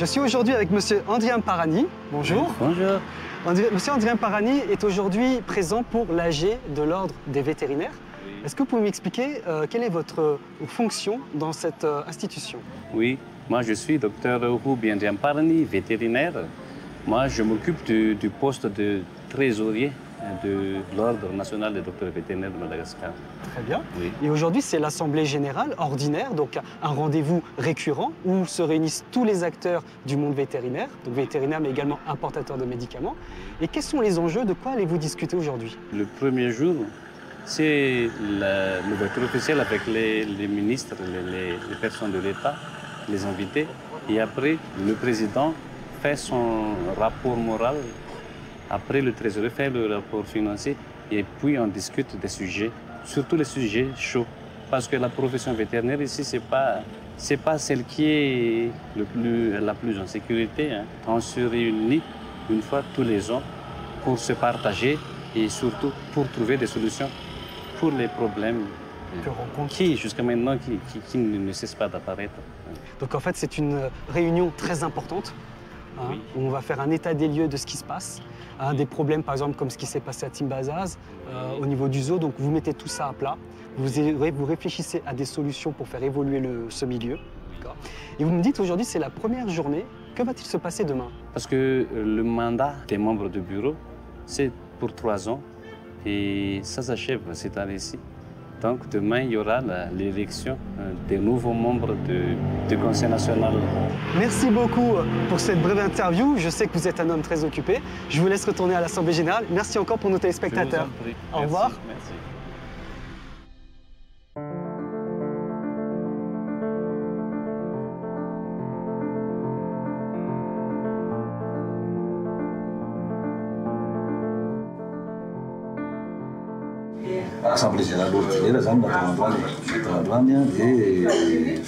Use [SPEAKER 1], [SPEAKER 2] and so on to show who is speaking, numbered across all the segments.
[SPEAKER 1] Je suis aujourd'hui avec Monsieur Andrien Parani. Bonjour.
[SPEAKER 2] Bonjour.
[SPEAKER 1] Monsieur Andrien Parani est aujourd'hui présent pour l'AG de l'Ordre des vétérinaires. Est-ce que vous pouvez m'expliquer quelle est votre fonction dans cette institution?
[SPEAKER 2] Oui, moi je suis docteur Andrien Parani, vétérinaire. Moi je m'occupe du poste de trésorier de l'Ordre national des docteurs vétérinaires de Madagascar.
[SPEAKER 1] Très bien.
[SPEAKER 2] Oui.
[SPEAKER 1] Et aujourd'hui, c'est l'Assemblée générale ordinaire, donc un rendez-vous récurrent où se réunissent tous les acteurs du monde vétérinaire, donc vétérinaires mais également importateurs de médicaments. Et quels sont les enjeux? De quoi allez-vous discuter aujourd'hui?
[SPEAKER 2] Le premier jour, c'est l'ouverture officielle avec les ministres, les personnes de l'État, les invités. Et après, le président fait son rapport moral. Après, le trésorier fait le rapport financier et puis on discute des sujets, surtout les sujets chauds. Parce que la profession vétérinaire ici, c'est pas celle qui est la plus en sécurité, hein. On se réunit une fois tous les ans pour se partager et surtout pour trouver des solutions pour les problèmes qui, jusqu'à maintenant, qui ne cessent pas d'apparaître.
[SPEAKER 1] Donc en fait, c'est une réunion très importante. Hein,
[SPEAKER 2] Oui.
[SPEAKER 1] où on va faire un état des lieux de ce qui se passe, hein, des problèmes par exemple comme ce qui s'est passé à Timbazaz, au niveau du zoo, donc vous mettez tout ça à plat, vous réfléchissez à des solutions pour faire évoluer ce milieu. Et vous me dites aujourd'hui c'est la première journée, que va-t-il se passer demain?
[SPEAKER 2] Parce que le mandat des membres du bureau, c'est pour 3 ans et ça s'achève cette année-ci. Donc demain, il y aura l'élection des nouveaux membres du Conseil national.
[SPEAKER 1] Merci beaucoup pour cette brève interview. Je sais que vous êtes un homme très occupé. Je vous laisse retourner à l'Assemblée générale. Merci encore pour nos téléspectateurs. Au revoir.
[SPEAKER 2] Merci.
[SPEAKER 3] Assemblée générale ordinaire zany natao androany dia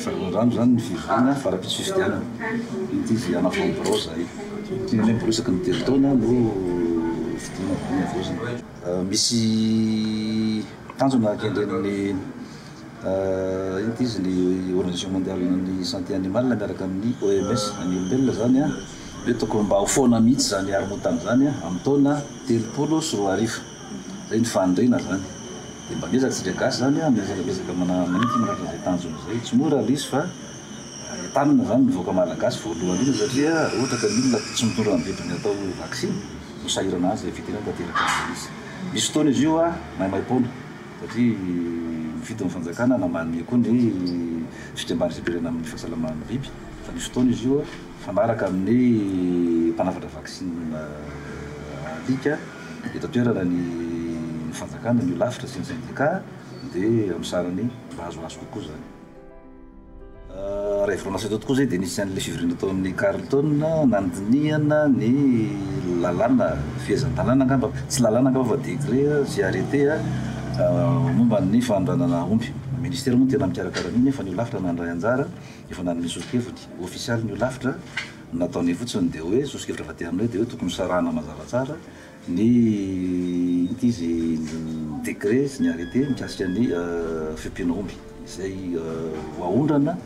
[SPEAKER 3] faharondrano zany ny fivoriana fara-pitsifidianana. Ity izy anafao birao zay. Ity ny birao isaky ny 3 taona no fidiana vozony. Misy tanjona kendren'ny ity izy ny Organisation mondiale ny santé animale miaraka amin'ny OMS ny olombelona zany a hoe tokony mba ho foana mihitsy zany aromotana zany amin'ny taona 34. Zay ny fandrina zany. Dia mba miezaka tsy gasy zany a miezaka manity manaraka izay tanjona zay. Tsy mora izy fa entanina zany mivoaka malagasy voalohany iny satria ohatra ka milona tsy mitondra ny bibiny atao vaccine no sahirana azy fidirana tanteraka izy. Misy fotoana izy io a maimaimpona satria mifidy ny fanjakana namanome koa ny fikamban'ny fiperena amin'ny fahasalaman'ny biby. Fa misy fotoana izy io a fanaraka amin'ny mpanafatra vaccine alika eto toerana ny fanjakana ny lafitra sy ny syndicat dia amsarany mba azoazo kokoa zany. Raha information eto tokoa zay dia nisy an'ilay fivoriana tao amin'ny Carlton nandinihana ny lalàna fiezan-tanàna angamba tsy lalàna angamba fa décret sy arrêté momba ny fandranana omby. Ministère moa tena mikarakara an'iny fa ny lafitra nandray anjara efa nanome sosokeviny ofisialy ny lafitra nataony fotsiny dia hoe sosokevitra fa ty aminay dia hoe tokony sarahana mazava tsara ny ity izy décret sy ny arrêté mikasika ny fiompiana omby izay hoaondrana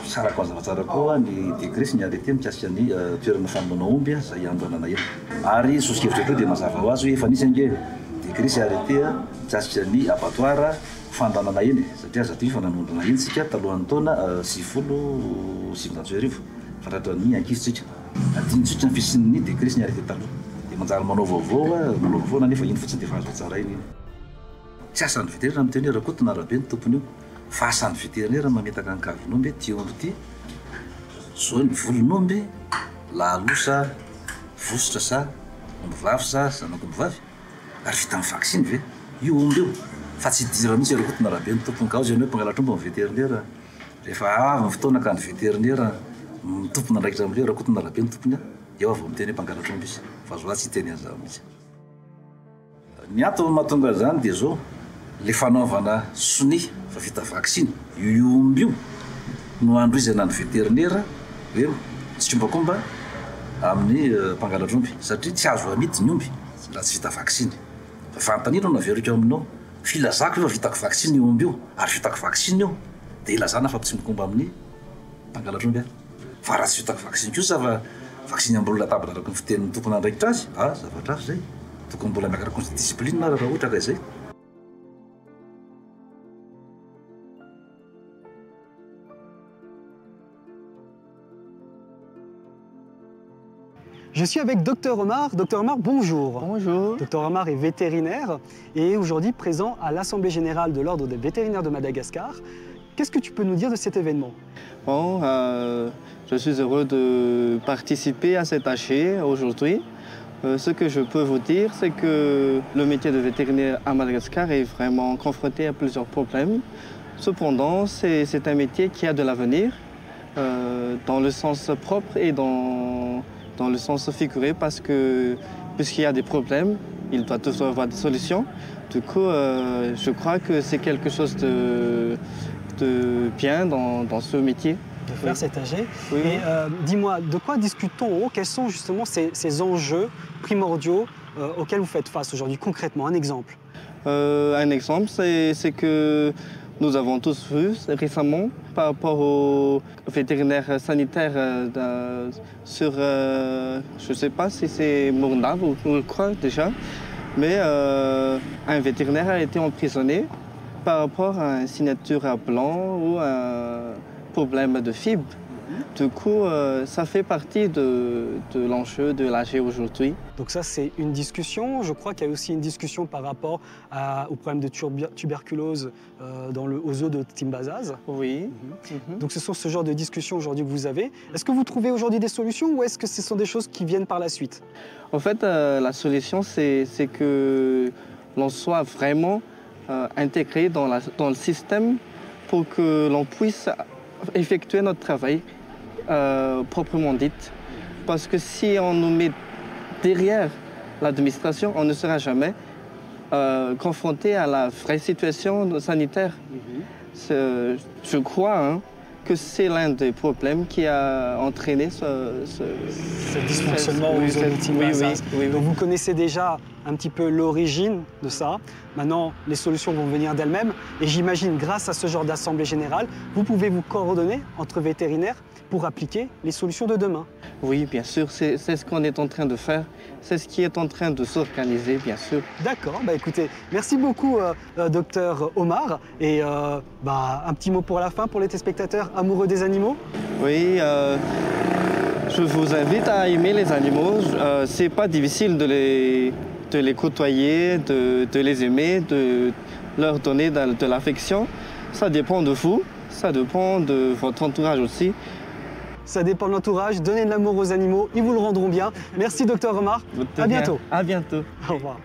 [SPEAKER 3] sarako mazava tsara koa ny décret sy ny arrêté mikasika ny toerana famonoana omby izay androanana eny. Ary sosokevitra koa dia mazava ho azy hoe efa nisy ange décret sy arrêté mikasika ny abattoir fandranana eny satria zato io fa nanondrana eny tsika talohan'ny taona 770 fantratra ny ankizitsika. Adinitsika ny fisian'ny décret sy ny arrêté taloha. Manjary manao vaovao nefa iny fotsiny dia fa azo tsara iny. Tsy asan'ny vétérinaire miteny hoe rakoto na rabe ny tompony io fa asan'ny vétérinaire mametaka ny kavin'omby ty omby ty zao ny volon'omby lalosa vosotra sa omby vavy sa zanak'omby vavy ary vita amin'ny vaccine ve io omby io fa tsy dira mihitsy rakoto na rabe ny tompony ka ao zany hoe mpangalatra omby amin'ny vétérinaire rehefa avy ny fotoana ka ny vétérinaire mitompona andraikitra amin'ireo rakoto na rabe ny tompony eo avy miteny hoe mpangalatra omby izy. Fa zo tsy teny an'izao mihitsy. Ny antony mahatonga zany dia zao le fanaovana soni fa vita vaccine io omby io no androizana ny vétérinaire hoe tsy kombakomba amin'ny mpangalatra omby satria tsy azo amity ny omby raha tsy vita vaccine. Fa fanontaniana no averiko aminao filazako io fa vitako vaccine io omby io ary vitako vaccine io dia ilazana fa tsy mikomba amin'ny mpangalatra omby. Fa raha tsy fitako vaccine kosa fa vaccine ambola latabatra araka ny fitenin'ny tompona andraikitra azy, zavatra hafa zay. Tokony mbola miakatra koa discipline raha ohatra ka izay.
[SPEAKER 1] Je suis avec Dr Omar. Dr Omar, bonjour.
[SPEAKER 4] Bonjour.
[SPEAKER 1] Dr Omar est vétérinaire et aujourd'hui présent à l'Assemblée générale de l'Ordre des vétérinaires de Madagascar. Qu'est-ce que tu peux nous dire de cet événement?
[SPEAKER 4] Bon, je suis heureux de participer à cet AG aujourd'hui. Ce que je peux vous dire, c'est que le métier de vétérinaire à Madagascar est vraiment confronté à plusieurs problèmes. Cependant, c'est un métier qui a de l'avenir, dans le sens propre et dans le sens figuré, parce que puisqu'il y a des problèmes, il doit toujours avoir des solutions. Du coup, je crois que c'est quelque chose de bien dans ce métier.
[SPEAKER 1] De faire cet AG.
[SPEAKER 4] Oui.
[SPEAKER 1] Et dis-moi, de quoi discute-t-on? Quels sont justement ces enjeux primordiaux auxquels vous faites face aujourd'hui, concrètement? Un exemple.
[SPEAKER 4] Un exemple, c'est que nous avons tous vu récemment par rapport aux vétérinaires sanitaires sur, je ne sais pas si c'est Mourna, je crois déjà, mais un vétérinaire a été emprisonné par rapport à une signature à blanc ou un problème de fibre. Du coup, ça fait partie de l'enjeu de l'AG aujourd'hui.
[SPEAKER 1] Donc ça, c'est une discussion. Je crois qu'il y a aussi une discussion par rapport au problème de tuberculose aux zoo de Timbazaz.
[SPEAKER 4] Oui.
[SPEAKER 1] Donc ce sont ce genre de discussions aujourd'hui que vous avez. Est-ce que vous trouvez aujourd'hui des solutions ou est-ce que ce sont des choses qui viennent par la suite?
[SPEAKER 4] En fait, la solution, c'est que l'on soit vraiment intégré dans le système pour que l'on puisse effectuer notre travail proprement dit. Parce que si on nous met derrière l'administration, on ne sera jamais confronté à la vraie situation sanitaire. Je crois que c'est l'un des problèmes qui a entraîné ce
[SPEAKER 1] dysfonctionnement aux zoo de Timbazaz.
[SPEAKER 4] Oui.
[SPEAKER 1] Donc vous connaissez déjà un petit peu l'origine de ça. Maintenant, les solutions vont venir d'elles-mêmes. Et j'imagine, grâce à ce genre d'assemblée générale, vous pouvez vous coordonner entre vétérinaires pour appliquer les solutions de demain.
[SPEAKER 4] Oui, bien sûr, c'est ce qu'on est en train de faire. C'est ce qui est en train de s'organiser, bien sûr.
[SPEAKER 1] D'accord, écoutez, merci beaucoup, Dr Omar. Et un petit mot pour la fin, pour les téléspectateurs amoureux des animaux.
[SPEAKER 4] Oui, je vous invite à aimer les animaux. C'est pas difficile de les côtoyer, de les aimer, de leur donner de l'affection. Ça dépend de vous, ça dépend de votre entourage aussi.
[SPEAKER 1] Ça dépend de l'entourage. Donnez de l'amour aux animaux, ils vous le rendront bien. Merci, Dr Omar. À bientôt.
[SPEAKER 4] À bientôt.
[SPEAKER 1] Au revoir.